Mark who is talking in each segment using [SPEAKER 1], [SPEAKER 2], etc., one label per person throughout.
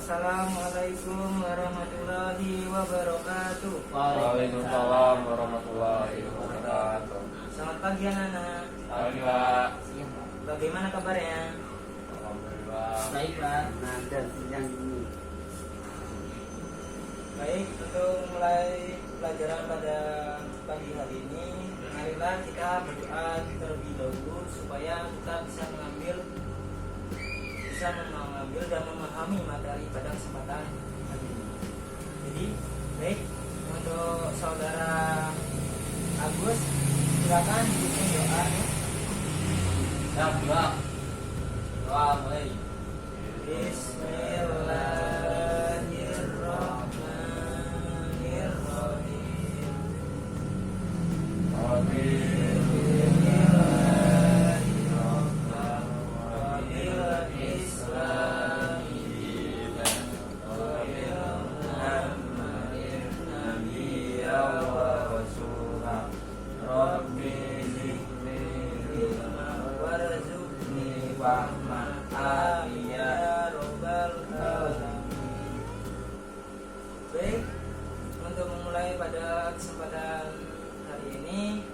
[SPEAKER 1] Assalamualaikum warahmatullahi wabarakatuh.
[SPEAKER 2] Waalaikumsalam warahmatullahi wabarakatuh.
[SPEAKER 1] Selamat pagi anak-anak.
[SPEAKER 2] Pagi Pak.
[SPEAKER 1] Bagaimana kabarnya?
[SPEAKER 2] Alhamdulillah.
[SPEAKER 3] Baik Pak. Nah, dan yang ini
[SPEAKER 1] Baik, untuk mulai pelajaran pada pagi hari ini, marilah kita berdoa terlebih dahulu supaya kita bisa mengambil dan memahami materi pada kesempatan hari ini. Jadi, baik, untuk saudara Agus, silakan bikin doa nih.
[SPEAKER 2] Siap, doa. Doa mulai.
[SPEAKER 1] Bismillahirrahmanirrahim. Baik, untuk memulai pada kesempatan hari ini,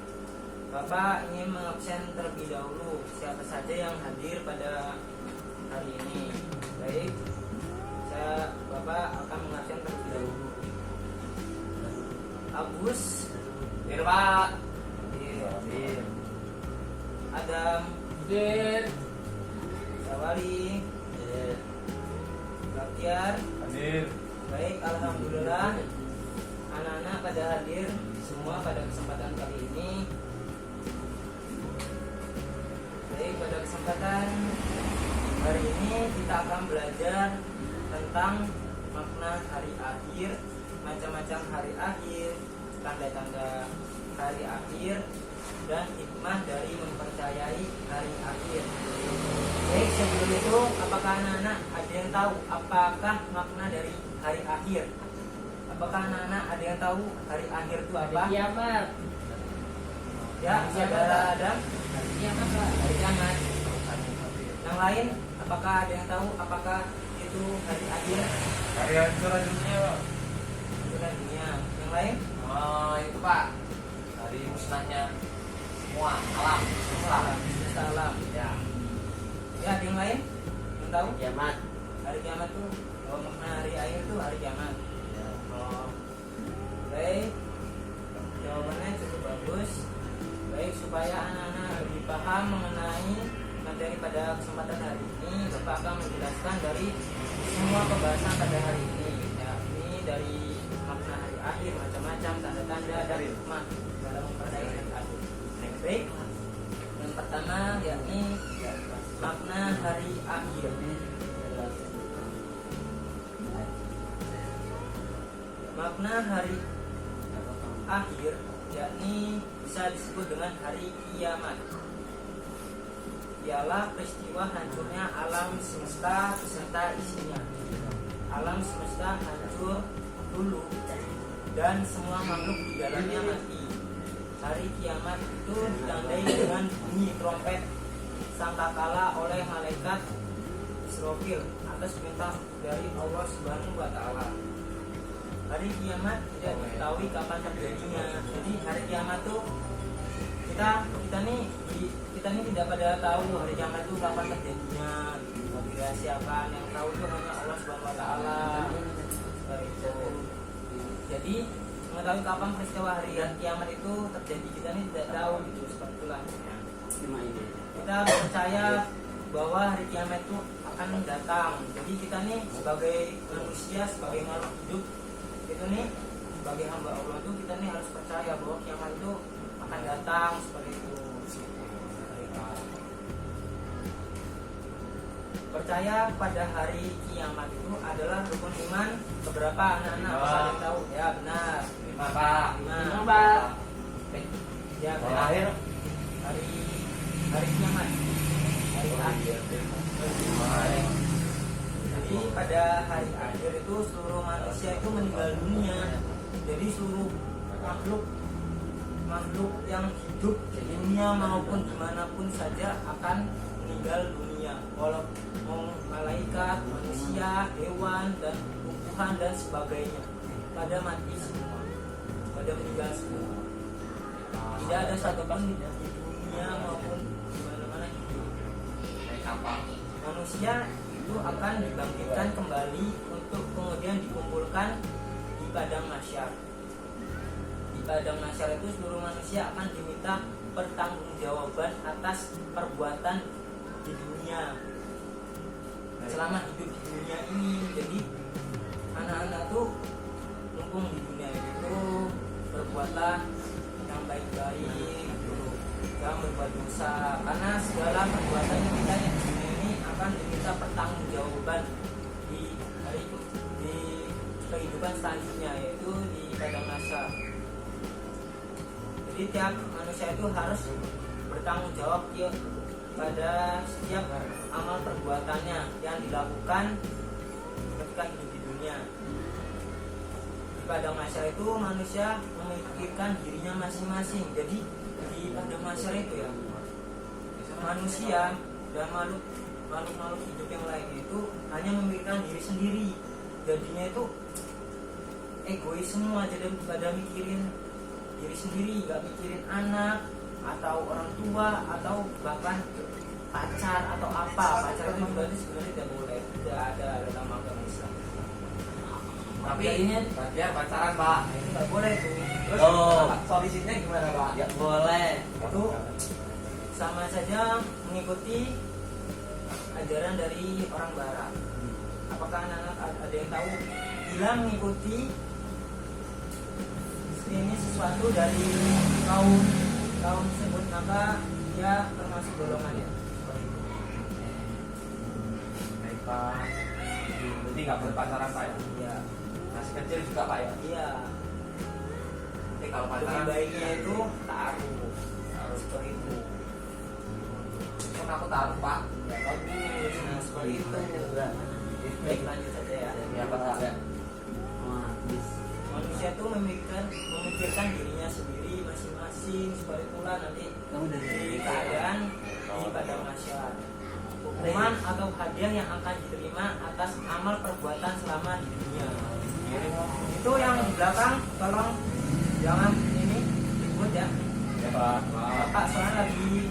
[SPEAKER 1] Bapak ingin mengabsen terlebih dahulu siapa saja yang hadir pada hari ini. Baik, Bapak akan mengabsen terlebih dahulu. Agus,
[SPEAKER 2] Pak.
[SPEAKER 1] Adam,
[SPEAKER 2] Hadir.
[SPEAKER 1] Sawali, Baktiar.
[SPEAKER 2] Hadir.
[SPEAKER 1] Baik, alhamdulillah anak-anak pada hadir semua pada kesempatan kali ini. Baik, pada kesempatan hari ini kita akan belajar tentang makna hari akhir, macam-macam hari akhir, tanda-tanda hari akhir, dan hikmah dari mempercayai hari akhir. Baik, sebelum itu, apakah anak-anak ada yang tahu apakah makna dari hari akhir? Apakah anak-anak ada yang tahu hari akhir itu apa?
[SPEAKER 3] kiamat.
[SPEAKER 1] Ya, saudara Adam,
[SPEAKER 3] Kiamat Pak.
[SPEAKER 1] hari kiamat. Yang lain, apakah ada yang tahu apakah itu hari akhir?
[SPEAKER 2] Hari hancur dunia, Pak.
[SPEAKER 1] Bukan dunia. Yang lain?
[SPEAKER 2] Oh, itu Pak. Hari musnahnya semua alam.
[SPEAKER 1] Salam, salam.
[SPEAKER 2] Ya.
[SPEAKER 1] Ya, ada yang lain? Yang tahu?
[SPEAKER 3] Kiamat.
[SPEAKER 1] Hari kiamat tuh, makna hari akhir itu hari kiamat.
[SPEAKER 2] Ya.
[SPEAKER 1] Oh, baik. Jawabannya cukup bagus. Baik, supaya anak-anak lebih paham mengenai materi pada kesempatan hari ini, Bapak akan menjelaskan dari semua pembahasan pada hari ini. Ya, ini dari makna hari akhir, macam-macam tanda-tanda dan hikmah dalam mempercayai hari akhir. Baik, yang pertama yakni makna hari akhir. Makna hari akhir yakni bisa disebut dengan hari kiamat. Ialah peristiwa hancurnya alam semesta beserta isinya. Alam semesta hancur dulu dan semua makhluk di dalamnya mati. Hari kiamat itu ditandai dengan bunyi trompet sangkakala oleh malaikat Israfil atas perintah dari Allah Subhanahu wa taala. Hari kiamat tidak diketahui kapan terjadinya. Jadi hari kiamat tuh kita nih tidak pada tahu hari kiamat itu kapan terjadinya. Dirahasiakan, yang tahu itu hanya Allah Subhanahu wa taala. Seperti itu. Jadi mengetahui kapan peristiwa hari kiamat itu terjadi kita ini tidak tahu gitu, seperti itulah. Kita percaya bahwa hari kiamat itu akan datang. Jadi kita nih sebagai manusia, sebagai makhluk hidup itu nih, sebagai hamba Allah itu kita nih harus percaya bahwa kiamat itu akan datang, seperti itu. Percaya pada hari kiamat itu adalah rukun iman keberapa anak-anak? Bisa tahu? Ya, benar.
[SPEAKER 2] 5 Pak.
[SPEAKER 1] 5
[SPEAKER 3] Pak.
[SPEAKER 1] Ya,
[SPEAKER 2] Hari
[SPEAKER 1] benar.
[SPEAKER 2] akhir.
[SPEAKER 1] Hari kiamat. Hari akhir. Jadi pada hari akhir itu seluruh manusia itu meninggal dunia. Jadi seluruh makhluk yang hidup di dunia maupun dimanapun saja akan meninggal dunia, walau mau malaikat, manusia, hewan dan tumbuhan dan sebagainya pada mati semua, pada meninggal semua. Tidak ada satupun di dunia maupun di mana-mana hidup. Manusia itu akan dibangkitkan kembali untuk kemudian dikumpulkan di padang mahsyar. Di padang mahsyar itu seluruh manusia akan diminta pertanggungjawaban atas perbuatan di dunia selama hidup di dunia ini. Jadi anak-anak tuh mumpung di dunia itu berbuatlah yang baik-baik, jangan berbuat dosa, karena segala perbuatan kita yang di dunia ini akan diminta pertanggungjawaban di kehidupan selanjutnya, yaitu di padang mahsyar. Jadi tiap manusia itu harus bertanggung jawab pada setiap amal perbuatannya yang dilakukan ketika hidup di dunia. Di padang mahsyar itu manusia memikirkan dirinya masing-masing. Jadi di padang mahsyar itu ya, manusia dan makhluk hidup yang lain itu hanya memikirkan diri sendiri. Jadinya itu egois semua, jadi pada mikirin diri sendiri, gak mikirin anak atau orang tua atau bahkan pacar atau apa. Pacar itu juga sebenarnya tidak boleh, tidak ada dalam agama Islam.
[SPEAKER 2] Tapi
[SPEAKER 1] ini
[SPEAKER 2] biar pacaran Pak,
[SPEAKER 1] itu nggak boleh tuh. Terus
[SPEAKER 2] solusinya gimana Pak?
[SPEAKER 3] Ya boleh.
[SPEAKER 1] itu sama saja mengikuti ajaran dari orang Barat. Apakah anak-anak ada yang tahu bila mengikuti ini sesuatu dari kaum tersebut, maka dia termasuk golongannya.
[SPEAKER 2] Baik Pak. Jadi nggak boleh pacaran Pak ya?
[SPEAKER 1] Ya,
[SPEAKER 2] Masih kecil juga Pak ya?
[SPEAKER 1] iya.
[SPEAKER 2] Jadi kalau
[SPEAKER 1] Lebih
[SPEAKER 2] pacaran
[SPEAKER 1] baiknya itu taruh seperti itu.
[SPEAKER 2] kan aku taruh Pak.
[SPEAKER 1] Ya bagus. Nah seperti itu. Baik, lanjut saja ya.
[SPEAKER 2] Ya Pak.
[SPEAKER 1] Manusia itu memikirkan dirinya sendiri masing-masing. Seperti itulah nanti di keadaan di padang mahsyar. Hukuman atau hadiah yang akan diterima atas amal perbuatan selama di dunia. Itu yang di belakang tolong jangan ini ribut ya.
[SPEAKER 2] Ya Pak.
[SPEAKER 1] Bapak soalnya lagi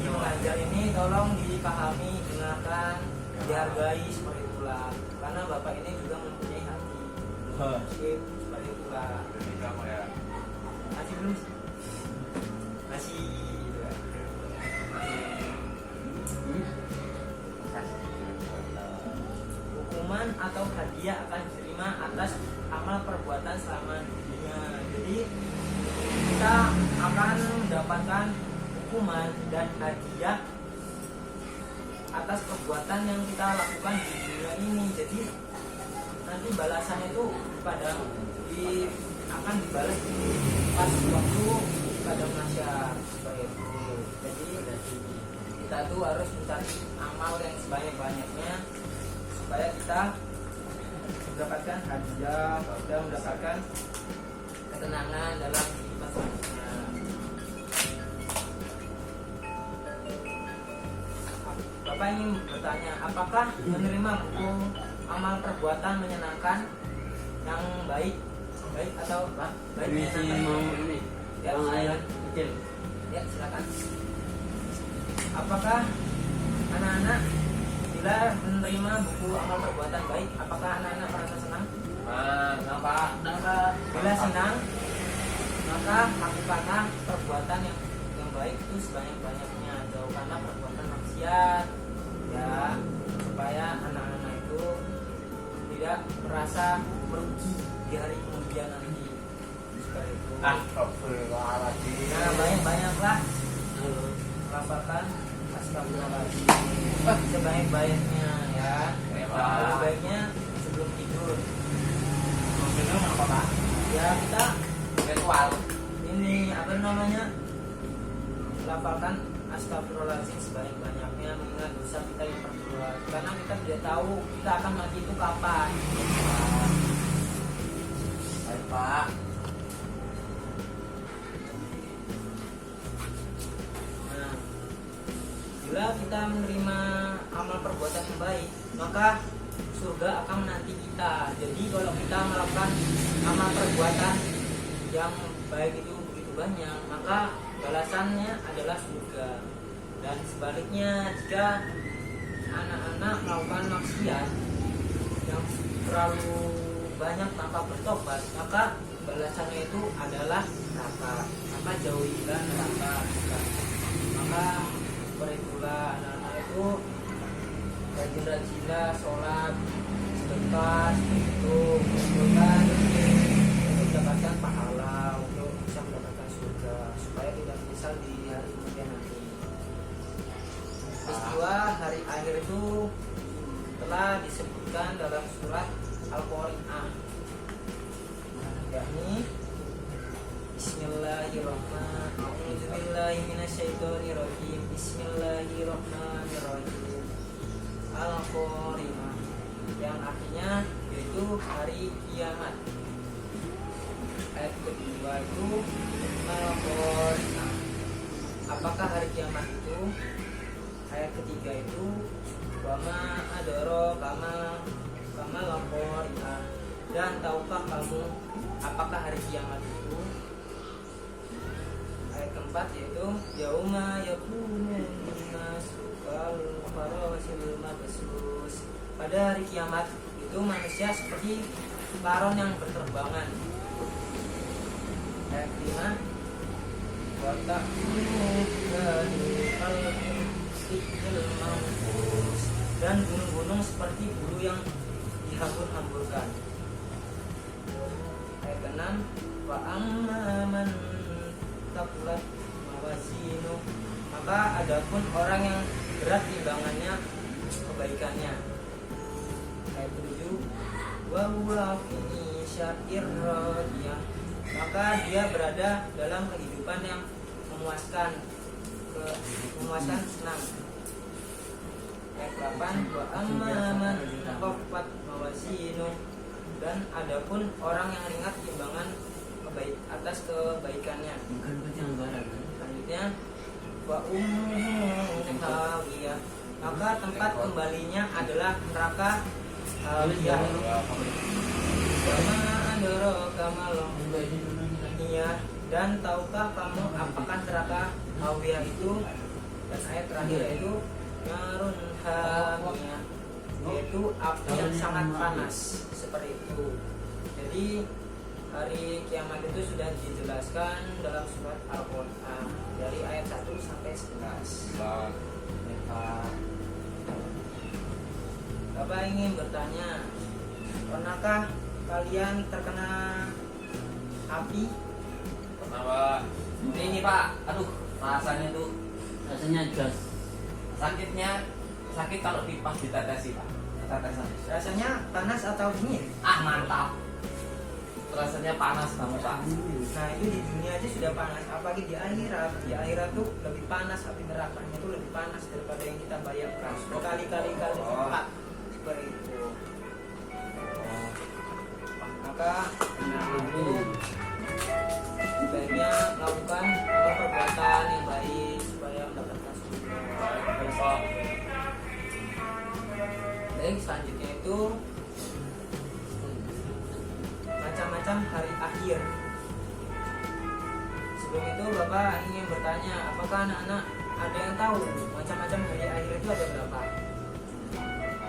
[SPEAKER 1] mengajar ini, tolong dipahami, dengarkan, dihargai, seperti itulah. Karena bapak ini juga mempunyai hati. Seperti itulah.
[SPEAKER 2] Ini kamu ya.
[SPEAKER 1] Masih belum? Masih gitu ya. Hukuman atau hadiah akan diterima atas amal perbuatan selama di dunia. Jadi kita akan mendapatkan hukuman dan hadiah atas perbuatan yang kita lakukan di dunia ini. Jadi nanti balasannya itu akan dibalas pas waktu pada mahsyar seperti itu. Jadi kita tuh harus mencari amal yang sebanyak-banyaknya supaya kita mendapatkan hadiah dan mendapatkan ketenangan dalam kehidupan selanjutnya. Bapak ingin bertanya, apakah menerima buku amal perbuatan menyenangkan yang baik atau baik menyenangkan?
[SPEAKER 3] Ini
[SPEAKER 1] Ya,
[SPEAKER 3] yang air
[SPEAKER 1] silakan.
[SPEAKER 3] kecil.
[SPEAKER 1] Ya, silakan. Apakah anak-anak bila menerima buku amal perbuatan baik, apakah anak-anak merasa senang?
[SPEAKER 2] Kenapa?
[SPEAKER 1] Bila senang, maka lakukanlah perbuatan yang baik itu sebanyak-banyaknya. Jauhkanlah perbuatan maksiat, ya, supaya anak-anak itu tidak merasa merugi di hari kemudian nanti. Seperti itu.
[SPEAKER 2] Astagfirullahaladzim.
[SPEAKER 1] Nah, banyak-banyaklah melafalkan astagfirullahaladzim sebaik-baiknya ya. Lebih baiknya sebelum tidur.
[SPEAKER 2] Minum apa Pak?
[SPEAKER 1] Ya kita
[SPEAKER 2] Ritual.
[SPEAKER 1] ini apa namanya, lafalkan astagfirullahaladzim sebanyak-banyaknya, mengingat dosa kita yang berbuat, karena kita tidak tahu kita akan mati itu kapan.
[SPEAKER 2] Baik Pak.
[SPEAKER 1] Nah, bila apabila kita menerima amal perbuatan yang baik, maka surga akan menanti kita. Jadi kalau kita melakukan amal perbuatan yang baik itu begitu banyak, maka balasannya adalah surga. Dan sebaliknya, jika anak-anak melakukan maksiat yang terlalu banyak tanpa bertobat, maka balasannya itu adalah neraka. Maka jauhilah neraka. Maka beritulah anak-anak itu rajin-rajinlah sholat, sedekah, itu mengumpulkan untuk mendapatkan pahala, untuk bisa mendapatkan surga, supaya tidak menyesal di hari kemudian nanti. Peristiwa hari akhir itu telah disebutkan dalam surat Al-Qari'ah, yakni Bismillahirrahmanirrahim. A'udzubillahi minasyaitonirrajim. Bismillahirrahmanirrahim. Al-Qari'ah, yang artinya yaitu hari kiamat. Ayat kedua itu Al-Qari'ah. Apakah hari kiamat itu? Ayat ketiga itu wama adoro kama Al-Qari'ah. Dan tahukah kamu apakah hari kiamat itu? Ayat keempat yaitu yauma yakunun nasu kal farasil mabsus. Pada hari kiamat itu manusia seperti paron yang berterbangan. Ayat kelima wa ta'kunu dan gunung-gunung seperti bulu yang dihambur-hamburkan. Ayat ke-6 wa amman taqulat mawazinu, maka adapun orang yang berat timbangannya kebaikannya. Ayat 7 wa huwa fi syakir radiyah, maka dia berada dalam kehidupan yang memuaskan, senang. Ayat 8 wa amman khaffat mawazinu, dan adapun orang yang ringan timbangan atas kebaikannya. Selanjutnya wa ummuhu hawiyah, maka tempat kembalinya adalah neraka hawiyah. Wa adraka mal hawiyah, dan tahukah kamu apakah neraka hawiyah itu? Dan ayat terakhir yaitu narun hamiyah, yaitu api yang sangat panas, seperti itu. Jadi hari kiamat itu sudah dijelaskan dalam surat Al-Qur'an dari ayat 1 sampai 11. Bapak ingin bertanya, pernahkah kalian terkena api?
[SPEAKER 2] Pernah Pak. Ini Pak, aduh rasanya tuh
[SPEAKER 3] gas.
[SPEAKER 2] Sakit kalau pas ditetesi Pak. Tetesan.
[SPEAKER 1] Rasanya panas atau dingin?
[SPEAKER 2] Mantap. Rasanya panas banget Pak.
[SPEAKER 1] Nah itu di dunia aja sudah panas, apalagi di akhirat. Di akhirat tuh lebih panas, api nerakanya itu lebih panas daripada yang kita bayangkan. Berkali-kali lipat seperti itu. Maka itu sebaiknya melakukan perbuatan yang baik supaya mendapatkan surga. Baik, selanjutnya itu macam-macam hari akhir. Sebelum itu Bapak ingin bertanya, apakah anak-anak ada yang tahu macam-macam hari akhir itu ada berapa?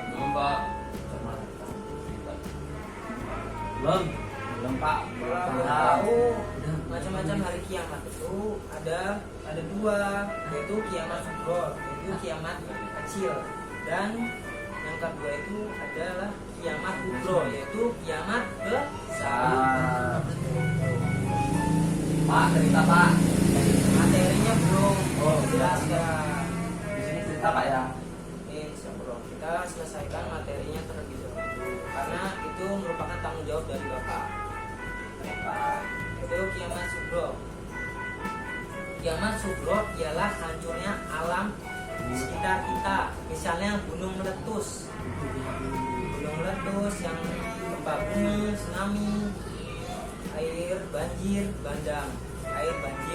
[SPEAKER 2] Belum Pak. Belum Pak.
[SPEAKER 1] Kalau tahu macam-macam hari kiamat itu ada dua, yaitu kiamat kubro, yaitu kiamat kecil, dan yang kedua itu adalah kiamat kubro, yaitu kiamat besar.
[SPEAKER 2] Pak, cerita Pak.
[SPEAKER 1] Materinya belum jelaskan.
[SPEAKER 2] Di sini cerita Pak ya.
[SPEAKER 1] Insya Allah kita selesaikan materinya terlebih dahulu, karena itu merupakan tanggung jawab dari Bapak. Itu kiamat subro. Kiamat subro ialah hancurnya alam di sekitar kita. Misalnya gunung meletus yang gempa bumi, tsunami, air banjir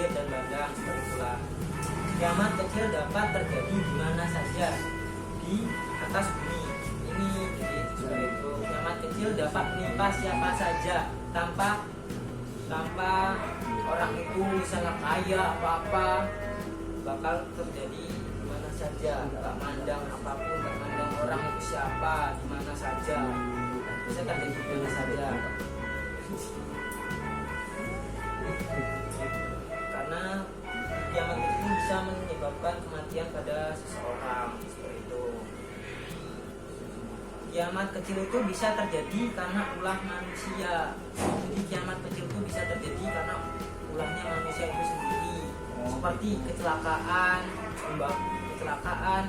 [SPEAKER 1] dan bandang seperti itulah. kiamat kecil dapat terjadi di mana saja di atas bumi ini. Jadi seperti itu, kiamat kecil dapat menimpa siapa saja tanpa orang itu misalnya kaya apa bakal terjadi di mana saja, nggak mandang apapun, nggak mandang orang itu siapa, di mana saja, bisa terjadi di mana saja. Karena kiamat itu bisa menyebabkan kematian pada seseorang seperti itu. Kiamat kecil itu bisa terjadi karena ulah manusia. Jadi kiamat kecil itu bisa terjadi karena ulahnya manusia itu sendiri. Seperti kecelakaan,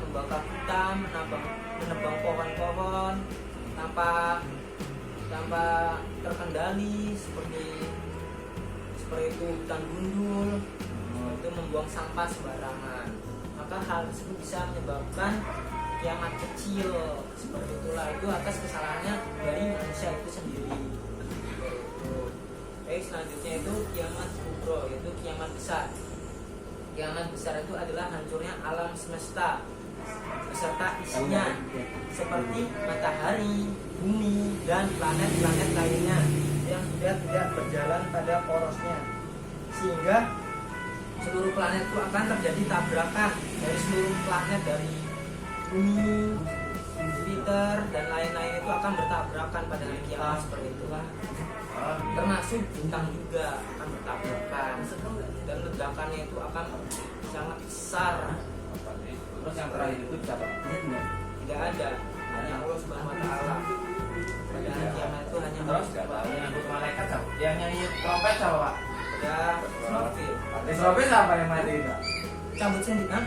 [SPEAKER 1] membakar hutan, menebang pohon-pohon tanpa terkendali, seperti itu hutan gundul, itu membuang sampah sembarangan. Maka hal tersebut bisa menyebabkan kiamat kecil. Seperti itulah, itu atas kesalahannya dari manusia itu sendiri. Baik, selanjutnya itu kiamat kubro, yaitu kiamat besar. Kiamat besar itu adalah hancurnya alam semesta beserta isinya, seperti matahari, bumi, dan planet-planet lainnya yang sudah tidak berjalan pada porosnya, sehingga seluruh planet itu akan terjadi tabrakan dari seluruh planet, dari bumi, Jupiter, dan lain-lain itu akan bertabrakan pada hari kiamat seperti itu. Termasuk bintang juga akan bertabrakan, dan ledakannya itu akan sangat besar.
[SPEAKER 2] Terus yang terakhir itu siapa?
[SPEAKER 1] Tidak ada, hanya Allah Subhanahu Wa Taala. Pada hari kiamat itu hanya
[SPEAKER 2] Terus yang malaikat siapa? Yang nyanyi trompet siapa, Pak?
[SPEAKER 1] ada Israfil.
[SPEAKER 2] Israfil siapa yang mati itu?
[SPEAKER 1] Cabut sendiri, kan?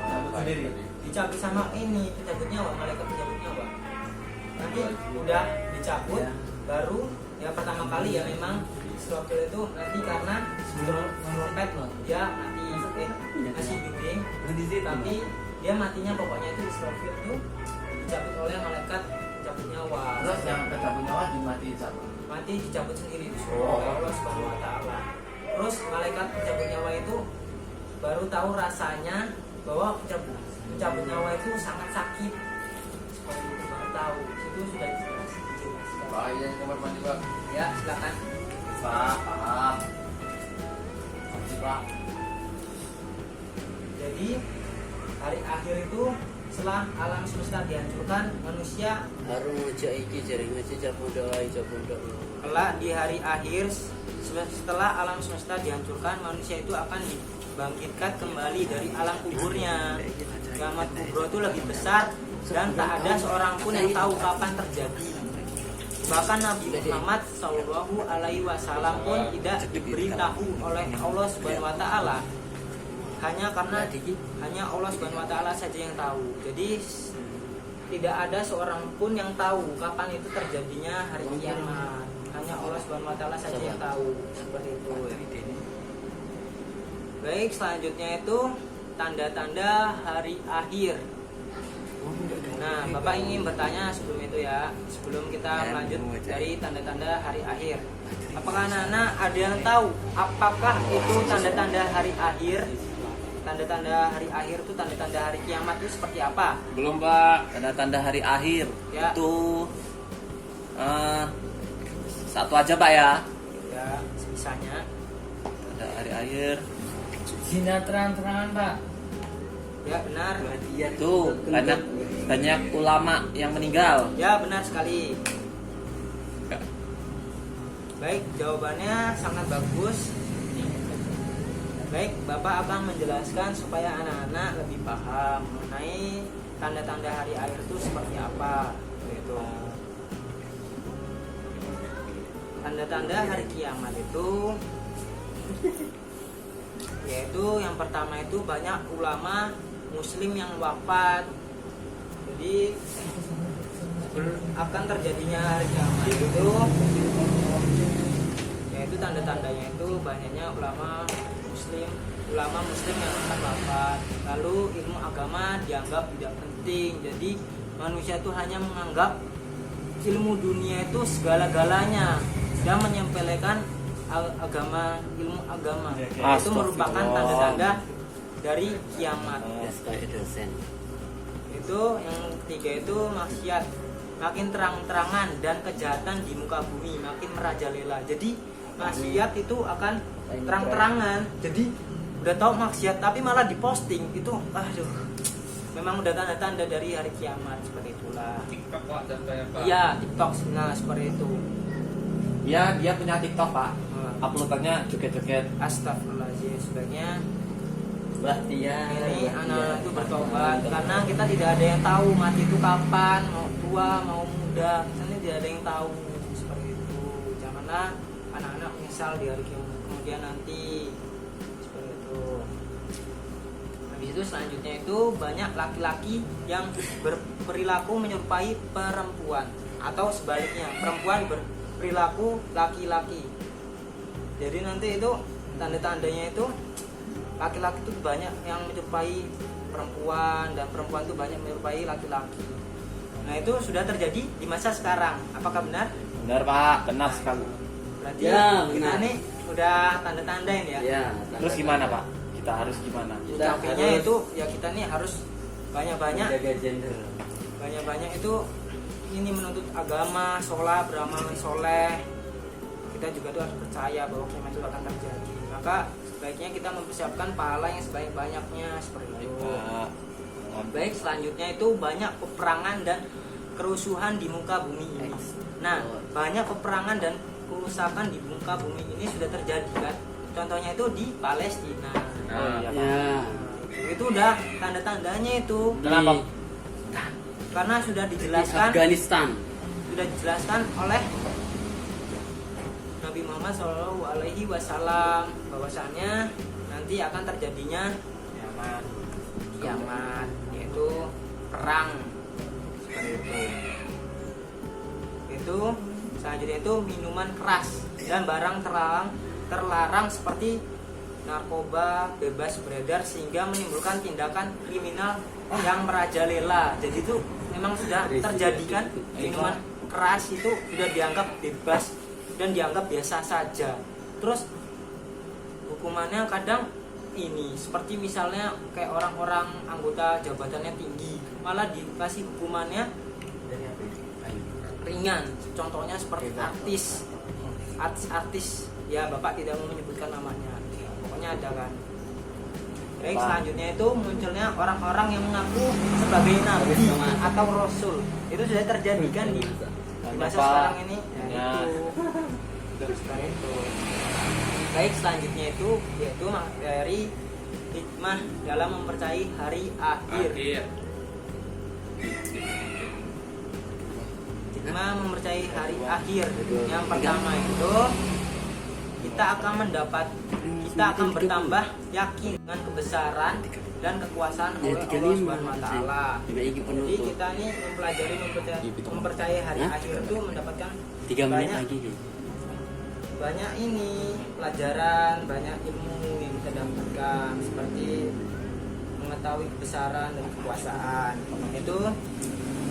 [SPEAKER 2] Cabut sendiri.
[SPEAKER 1] Dicabut sama ini pencabut nyawa, malaikat pencabut nyawa. Nanti udah dicabut, baru ya pertama kali ya memang Israfil itu nanti karena trompet dia mati, masih hidupin, tapi dia matinya pokoknya itu Israfil itu dicabut oleh malaikat pencabut nyawa.
[SPEAKER 2] Terus yang pencabut nyawa dimatiin siapa?
[SPEAKER 1] Mati dicabut sendiri disuruh oleh Allah Subhanahu Wa Taala. Terus malaikat pencabut nyawa itu baru tahu rasanya bahwa pencabut nyawa itu sangat sakit. Seperti itu baru tahu. Itu sudah dijelaskan.
[SPEAKER 2] Pak, yang kamar mandi, Pak.
[SPEAKER 1] Ya, silakan.
[SPEAKER 2] Pak, paham. Pak.
[SPEAKER 1] Jadi hari akhir itu setelah alam semesta dihancurkan, manusia
[SPEAKER 3] Harus ngejak iki jaring aja japondok.
[SPEAKER 1] kelak di hari akhir setelah alam semesta dihancurkan, manusia itu akan dibangkitkan kembali dari alam kuburnya. Kiamat kubro itu lebih besar dan tak ada seorang pun yang tahu kapan terjadi. Bahkan Nabi Muhammad Shallallahu Alaihi Wasallam pun tidak diberitahu oleh Allah Subhanahu Wa Taala, hanya karena hanya Allah Subhanahu Wa Taala saja yang tahu. Jadi tidak ada seorang pun yang tahu kapan itu terjadinya hari kiamat. Hanya Allah Subhanahu Wa Taala saja yang tahu. Seperti itu. Baik, selanjutnya itu tanda-tanda hari akhir. Nah, Bapak ingin bertanya sebelum itu ya, sebelum kita melanjut dari tanda-tanda hari akhir. Apakah anak-anak ada yang tahu apakah itu tanda-tanda hari akhir? Tanda-tanda hari akhir itu tanda-tanda hari kiamat itu seperti apa?
[SPEAKER 4] Belum, Pak. Tanda-tanda hari akhir
[SPEAKER 1] Ya.
[SPEAKER 4] itu satu aja, Pak ya.
[SPEAKER 1] Ya, sebisanya.
[SPEAKER 4] Tanda hari akhir
[SPEAKER 3] Zina terang-terangan, Pak.
[SPEAKER 1] Ya, benar.
[SPEAKER 4] itu banyak ulama yang meninggal.
[SPEAKER 1] Ya, benar sekali. Baik, jawabannya sangat bagus. Baik, Bapak akan menjelaskan supaya anak-anak lebih paham mengenai tanda-tanda hari akhir itu seperti apa. Itu tanda-tanda hari kiamat itu yaitu yang pertama itu banyak ulama muslim yang wafat. Jadi akan terjadinya hari kiamat itu yaitu tanda-tandanya itu banyaknya ulama muslim yang akan wafat. Lalu ilmu agama dianggap tidak penting. Jadi manusia itu hanya menganggap ilmu dunia itu segala-galanya dan menyepelekan ilmu agama. Itu merupakan tanda-tanda dari kiamat.
[SPEAKER 3] Kayak dosen.
[SPEAKER 1] Itu yang ketiga itu maksiat, makin terang-terangan dan kejahatan di muka bumi makin merajalela. Jadi maksiat itu akan terang-terangan. Jadi udah tahu maksiat tapi malah diposting itu, aduh, memang udah tanda-tanda dari hari kiamat seperti itulah.
[SPEAKER 2] TikTok Pak dan kayak Pak.
[SPEAKER 1] Iya, TikTok, nah seperti itu.
[SPEAKER 4] Dia punya TikTok pak. Uploadannya joget-joget.
[SPEAKER 1] Astagfirullahaladzim, sebaiknya
[SPEAKER 3] Mbak Tia.
[SPEAKER 1] ini anak itu bertobat karena kita tidak ada yang tahu mati itu kapan, mau tua mau muda, ini tidak ada yang tahu seperti itu. Janganlah anak-anak menyesal di hari kemudian nanti seperti itu. Habis itu selanjutnya itu banyak laki-laki yang berperilaku menyerupai perempuan atau sebaliknya perempuan berperilaku laki-laki. Jadi nanti itu tanda-tandanya itu laki-laki itu banyak yang menyerupai perempuan dan perempuan itu banyak menyerupai laki-laki. Nah itu sudah terjadi di masa sekarang. Apakah benar?
[SPEAKER 4] Benar pak, benar sekali.
[SPEAKER 1] Berarti
[SPEAKER 3] Ya,
[SPEAKER 1] kita
[SPEAKER 3] benar.
[SPEAKER 1] nih udah tanda-tandain ya.
[SPEAKER 3] Ya.
[SPEAKER 4] Terus gimana pak? Kita harus gimana?
[SPEAKER 1] Ucapinya itu ya kita nih harus banyak-banyak
[SPEAKER 3] jaga gender.
[SPEAKER 1] banyak-banyak itu ini menuntut agama, sholat, beramal soleh. Kita juga tuh harus percaya bahwa kiamat itu akan terjadi. Maka sebaiknya kita mempersiapkan pahala yang sebanyak-banyaknya seperti itu. Baik, selanjutnya itu banyak peperangan dan kerusuhan di muka bumi ini. Nah, banyak peperangan dan kerusakan di muka bumi ini sudah terjadi kan. Contohnya itu di Palestina.
[SPEAKER 4] Oh iya pak.
[SPEAKER 3] Ya.
[SPEAKER 1] Itu udah tanda-tandanya itu.
[SPEAKER 4] Kenapa?
[SPEAKER 1] Karena sudah
[SPEAKER 3] Di
[SPEAKER 1] dijelaskan
[SPEAKER 3] Afghanistan.
[SPEAKER 1] sudah dijelaskan oleh Nabi Muhammad SAW bahwasannya nanti akan terjadinya kiamat yaitu perang seperti itu. Itu selanjutnya itu minuman keras dan barang terlarang seperti narkoba bebas beredar sehingga menimbulkan tindakan kriminal yang merajalela. Jadi itu memang sudah terjadi kan, minuman keras itu sudah dianggap bebas dan dianggap biasa saja. Terus hukumannya kadang ini seperti misalnya kayak orang-orang anggota jabatannya tinggi malah dikasih hukumannya ringan. Contohnya seperti artis ya bapak tidak mau menyebutkan namanya, pokoknya ada kan. Baik, selanjutnya itu munculnya orang-orang yang mengaku sebagai nabi atau rasul. Itu sudah terjadi kan di masa sekarang ini.
[SPEAKER 4] Ya.
[SPEAKER 1] Seperti itu. Baik, selanjutnya itu yaitu dari hikmah dalam mempercayai hari akhir. Hikmah mempercayai hari akhir. Yang pertama itu kita akan bertambah yakin dengan kebesaran dan kekuasaan oleh Allah Subhanahu wa taala. Jadi kita ini mempelajari mempercayai hari akhir itu mendapatkan
[SPEAKER 3] 3 menit lagi.
[SPEAKER 1] banyak ini pelajaran, banyak ilmu yang kita dapatkan seperti mengetahui kebesaran dan kekuasaan. Itu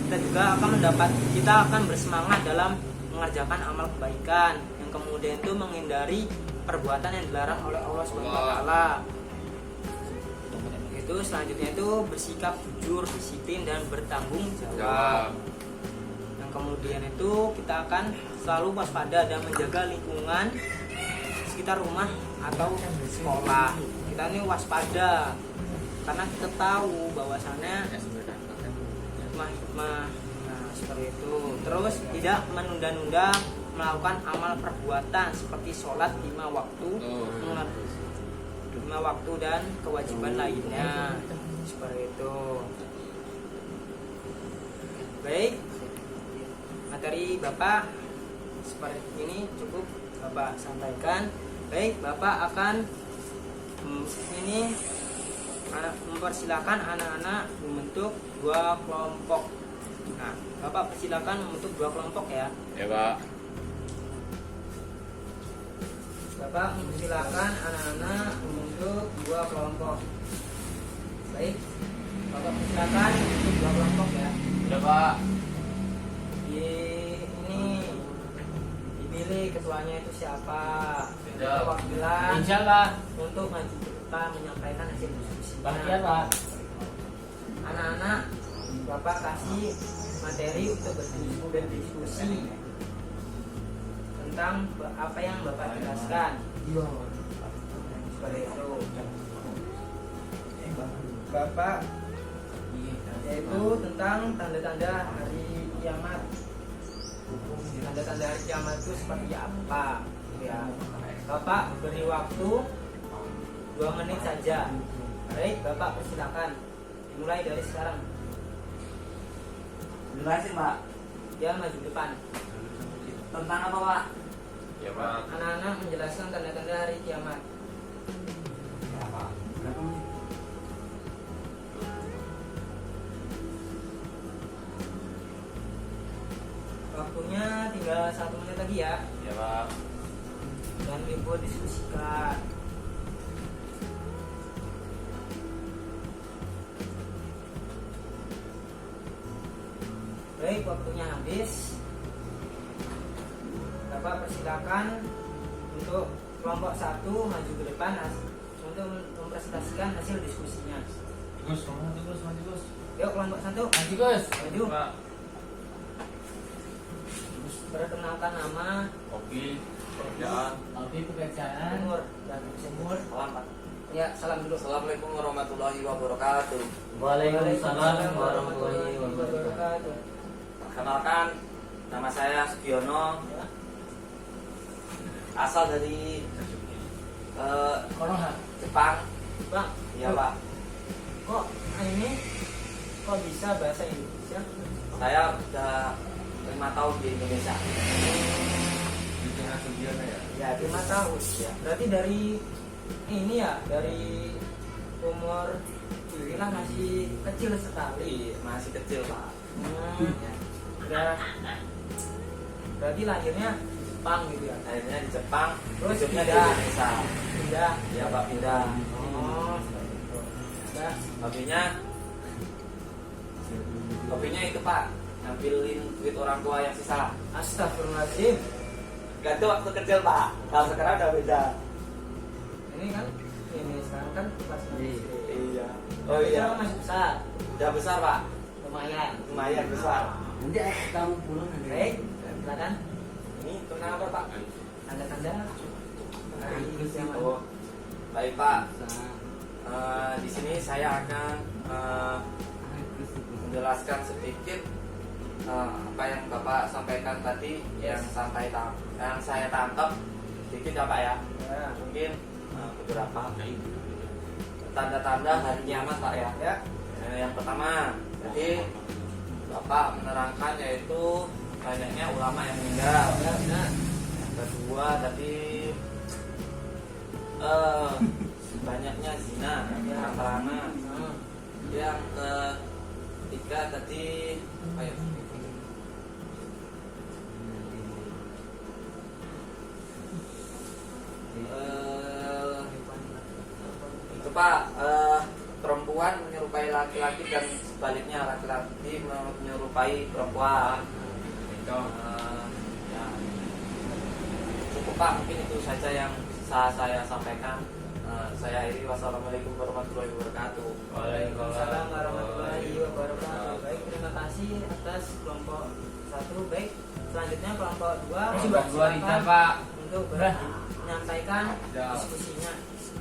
[SPEAKER 1] kita akan bersemangat dalam mengerjakan amal kebaikan yang kemudian itu menghindari perbuatan yang dilarang oleh Allah Subhanahu wa taala. Itu selanjutnya itu bersikap jujur, disiplin dan bertanggung jawab. Yang kemudian itu kita akan selalu waspada dan menjaga lingkungan sekitar rumah atau sekolah. Kita ini waspada karena kita tahu bahwasannya hikmah seperti itu. Terus tidak menunda-nunda melakukan amal perbuatan seperti sholat 5 waktu, 5 waktu dan kewajiban lainnya seperti itu. Baik, materi Bapak seperti ini cukup Bapak sampaikan. Baik, Bapak akan mempersilakan anak-anak membentuk 2 kelompok. Nah, Bapak persilakan membentuk 2 kelompok ya.
[SPEAKER 2] Ya Pak.
[SPEAKER 1] Bapak mempersilakan anak-anak membentuk 2 kelompok. Baik, Bapak persilakan membentuk 2 kelompok ya.
[SPEAKER 2] Ya Pak.
[SPEAKER 1] Ini dipilih ketuanya itu siapa?
[SPEAKER 2] Ya.
[SPEAKER 1] Perwakilan
[SPEAKER 2] Insyaallah.
[SPEAKER 1] untuk maju ke depan. lupa menyampaikan hasil diskusinya.
[SPEAKER 2] Bagian Pak.
[SPEAKER 1] Anak-anak, Bapak kasih materi untuk berdiskusi tentang apa yang Bapak jelaskan. Seperti itu. Bapak yaitu tentang tanda-tanda hari kiamat. Tanda-tanda hari kiamat itu seperti apa? Ya, Bapak beri waktu 2 menit saja. Baik, Bapak persilakan. Dimulai dari sekarang.
[SPEAKER 4] Jelasin Pak.
[SPEAKER 1] Ya, maju depan.
[SPEAKER 4] Tentang apa Pak?
[SPEAKER 2] Ya Pak.
[SPEAKER 1] Anak-anak menjelaskan tanda-tanda hari kiamat.
[SPEAKER 4] Ya Pak. Berapa menit?
[SPEAKER 1] Waktunya tinggal 1 menit lagi ya.
[SPEAKER 2] Ya Pak.
[SPEAKER 1] Dan Ibu diskusikan. Baik, waktunya habis. Bapak persilakan untuk kelompok 1 maju ke depan untuk mempresentasikan hasil diskusinya.
[SPEAKER 2] Gus, maju Gus.
[SPEAKER 1] Yuk, kelompok 1
[SPEAKER 2] Maju Gus.
[SPEAKER 1] maju.
[SPEAKER 2] Pak.
[SPEAKER 1] Perkenalkan nama,
[SPEAKER 2] Oke. Pekerjaan.
[SPEAKER 3] Tapi pekerjaan
[SPEAKER 1] umur, dan umur.
[SPEAKER 4] Salam Pak.
[SPEAKER 1] Ya, salam dulu.
[SPEAKER 4] Assalamualaikum warahmatullahi wabarakatuh.
[SPEAKER 3] Waalaikumsalam warahmatullahi wabarakatuh.
[SPEAKER 4] Perkenalkan, nama saya Sugiono,
[SPEAKER 1] Ya.
[SPEAKER 4] asal dari
[SPEAKER 3] Konoha.
[SPEAKER 4] Jepang.
[SPEAKER 1] Bang,
[SPEAKER 4] Iya Pak.
[SPEAKER 1] kok ini kok bisa bahasa Indonesia?
[SPEAKER 4] Saya udah 5 tahun di Indonesia.
[SPEAKER 2] Di tengah Sugiono ya.
[SPEAKER 1] Ya, 5 tahun. Ya. Berarti dari ini ya, dari umur bilang masih kecil sekali.
[SPEAKER 4] Masih kecil Pak.
[SPEAKER 1] Ya. Berarti lahirnya di Jepang gitu ya.
[SPEAKER 4] Akhirnya di Jepang,
[SPEAKER 1] Terus
[SPEAKER 4] hidupnya di
[SPEAKER 1] pindah.
[SPEAKER 4] Indonesia.
[SPEAKER 1] Pindah.
[SPEAKER 4] Iya Pak, pindah.
[SPEAKER 1] Oh, seperti itu. Nah,
[SPEAKER 4] Hobinya itu Pak, ngambilin duit orang tua yang sisa.
[SPEAKER 1] astagfirullahaladzim.
[SPEAKER 4] Gak itu waktu kecil Pak, kalau sekarang udah beda.
[SPEAKER 1] Ini kan ini sekarang kan kelas 6 SD.
[SPEAKER 4] Iya.
[SPEAKER 1] Oh
[SPEAKER 4] Oh iya,
[SPEAKER 1] masih besar.
[SPEAKER 4] udah besar Pak,
[SPEAKER 1] Lumayan.
[SPEAKER 4] lumayan besar.
[SPEAKER 3] Nanti kamu pulang nanti.
[SPEAKER 1] Baik, silakan.
[SPEAKER 4] Ini tentang apa Pak?
[SPEAKER 1] Tanda-tanda hari kiamat.
[SPEAKER 4] Oh, baik Pak. Di sini saya akan menjelaskan sedikit apa yang Bapak sampaikan tadi, yang saya tangkap sedikit ya Pak ya.
[SPEAKER 1] Ya.
[SPEAKER 4] Mungkin beberapa tanda-tanda hari kiamat Pak ya.
[SPEAKER 1] Ya.
[SPEAKER 4] Yang pertama, jadi Bapak menerangkan yaitu banyaknya ulama yang meninggal.
[SPEAKER 1] Ya, benar.
[SPEAKER 4] Yang kedua tadi banyaknya zina, terang-terangan.
[SPEAKER 1] Hmm.
[SPEAKER 4] Yang ketiga tadi apa ya? Itu Pak, perempuan menyerupai laki-laki dan sebaliknya laki-laki menyerupai perempuan. Ya. Cukup Pak, mungkin itu saja yang bisa saya sampaikan. Saya Iri, wassalamualaikum warahmatullahi wabarakatuh.
[SPEAKER 1] Waalaikumsalam warahmatullahi wabarakatuh. Baik, terima kasih atas kelompok 1. Baik, selanjutnya kelompok 2
[SPEAKER 2] Kelompok 2 Rita Pak.
[SPEAKER 1] untuk menyampaikan diskusinya.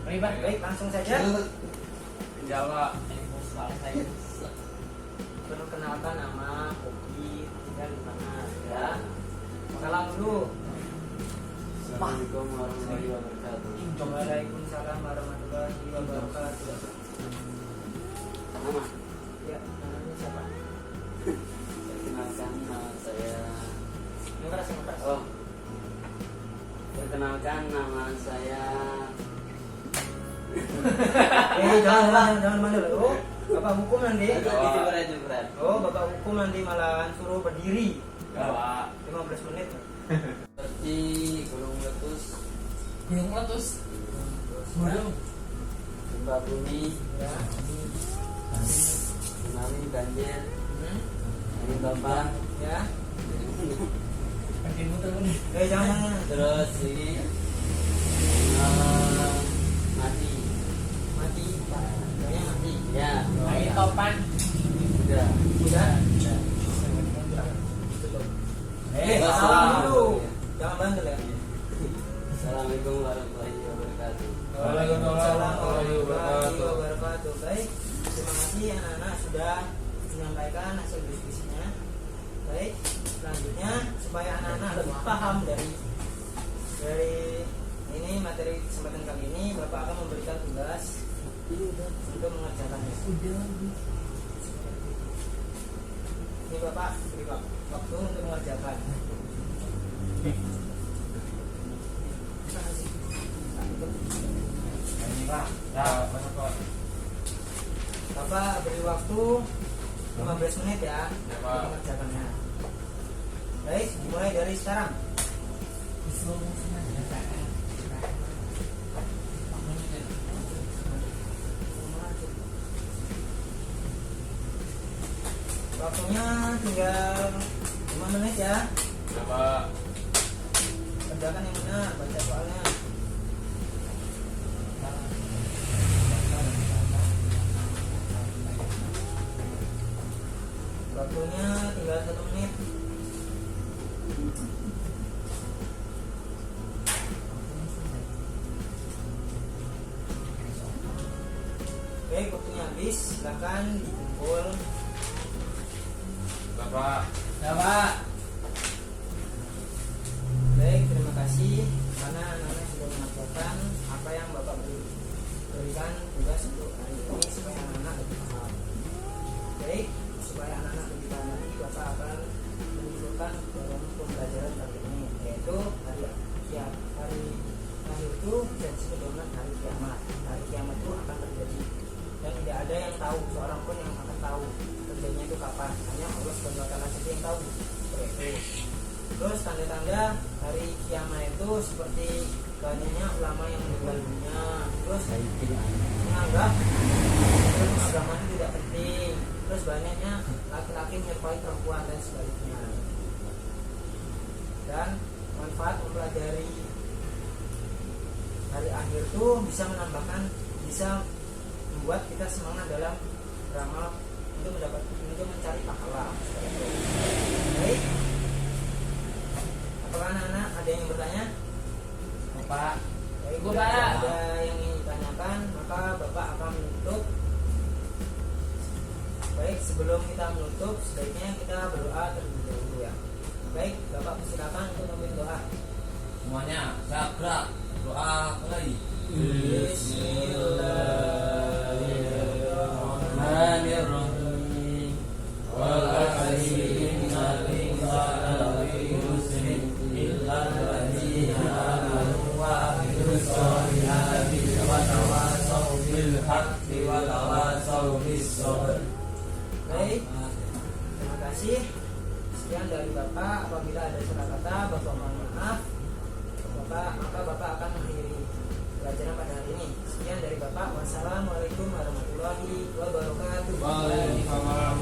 [SPEAKER 1] Baik, langsung saja.
[SPEAKER 2] Jawa.
[SPEAKER 1] Perkenalkan nama, hobi, tinggal di mana ya. Salam dulu.
[SPEAKER 3] Assalamualaikum warahmatullahi wabarakatuh.
[SPEAKER 1] Waalaikumsalam warahmatullahi wabarakatuh.
[SPEAKER 3] Nama,
[SPEAKER 1] Ya, namanya siapa?
[SPEAKER 3] perkenalkan nama saya.
[SPEAKER 1] Yang keras.
[SPEAKER 3] Oh, perkenalkan nama saya.
[SPEAKER 1] Jangan mandul. Oh, Bapak hukum nanti.
[SPEAKER 3] Jebret.
[SPEAKER 1] Oh, Bapak hukum nanti malahan suruh berdiri.
[SPEAKER 2] Jawa.
[SPEAKER 1] 15 menit.
[SPEAKER 3] Seperti gunung meletus,
[SPEAKER 2] Gunung Meletus. Gunung.
[SPEAKER 3] gempa bumi,
[SPEAKER 1] Ya.
[SPEAKER 3] tsunami, banjir,
[SPEAKER 1] Hmm.
[SPEAKER 3] angin topan,
[SPEAKER 1] Ya.
[SPEAKER 2] Makin muter-muter.
[SPEAKER 1] Jangan.
[SPEAKER 3] terus ini mati.
[SPEAKER 1] topan.
[SPEAKER 3] Udah.
[SPEAKER 1] Udah. Salam dulu. Jangan bantu ya.
[SPEAKER 3] Assalamualaikum warahmatullahi wabarakatuh.
[SPEAKER 1] Waalaikumsalam warahmatullahi wabarakatuh. Baik, terima kasih anak-anak sudah menyampaikan hasil diskusinya. Baik, selanjutnya supaya anak-anak lebih paham dari ini materi kesempatan kali ini, Bapak akan memberikan tugas untuk mengerjakannya. Ini Bapak beri waktu untuk mengerjakan.
[SPEAKER 2] Ini Pak. Ya, mana Pak?
[SPEAKER 1] Bapak beri waktu 15 menit ya
[SPEAKER 2] Ya,
[SPEAKER 1] untuk
[SPEAKER 2] Pak.
[SPEAKER 1] mengerjakannya. Baik, dimulai dari sekarang. Waktunya tinggal 5 menit ya.
[SPEAKER 2] Ya, Pak.
[SPEAKER 1] Kerjakan yang benar, baca soalnya. Waktunya tinggal 1 menit. Baik, waktunya habis. Silakan dikumpul.
[SPEAKER 2] Bapak.
[SPEAKER 1] Ya Pak. Baik, terima kasih karena anak-anak sudah mengerjakan apa yang Bapak berikan tugas untuk hari ini supaya anak-anak lebih paham. Baik, supaya anak-anak lebih paham lagi, Bapak akan menunjukkan dalam pembelajaran kali ini, yaitu hari akhir itu bisa disebut dengan hari kiamat. Hari kiamat itu akan terjadi dan tidak ada yang tahu, seorang pun yang akan tahu terjadinya itu kapan. Hanya Allah SWT saja yang tahu. Seperti itu. Terus tanda-tanda hari kiamat itu seperti banyaknya ulama yang meninggal dunia, terus menganggap ilmu agama itu tidak penting, terus banyaknya laki-laki menyerupai perempuan dan sebaliknya. Dan manfaat mempelajari hari akhir itu bisa membuat kita semangat dalam beramal untuk mencari pahala. Baik. Apakah anak-anak ada yang bertanya?
[SPEAKER 2] Bapak.
[SPEAKER 1] Baik,
[SPEAKER 2] Bapak.
[SPEAKER 1] jika ada yang ingin ditanyakan, maka Bapak akan menutup. Baik, sebelum kita menutup, sebaiknya kita berdoa terlebih dahulu ya. Baik, Bapak persilakan untuk memimpin doa.
[SPEAKER 2] Semuanya, saya gerak. Doa mulai.
[SPEAKER 3] Bismillahirrahmanirrahim. Wal asri innal insana lafi khusrin illa alladziina aamanu wa 'amilus shalihati wa tawassaw bil haqqi wa tawassaw bis sabr.
[SPEAKER 1] Baik, terima kasih. Sekian dari Bapak. Apabila ada salah kata, Bapak mohon maaf. Maka Bapak akan mengakhiri pelajaran pada hari ini. Sekian dari Bapak. Wassalamualaikum warahmatullahi wabarakatuh.
[SPEAKER 2] Waalaikumsalam.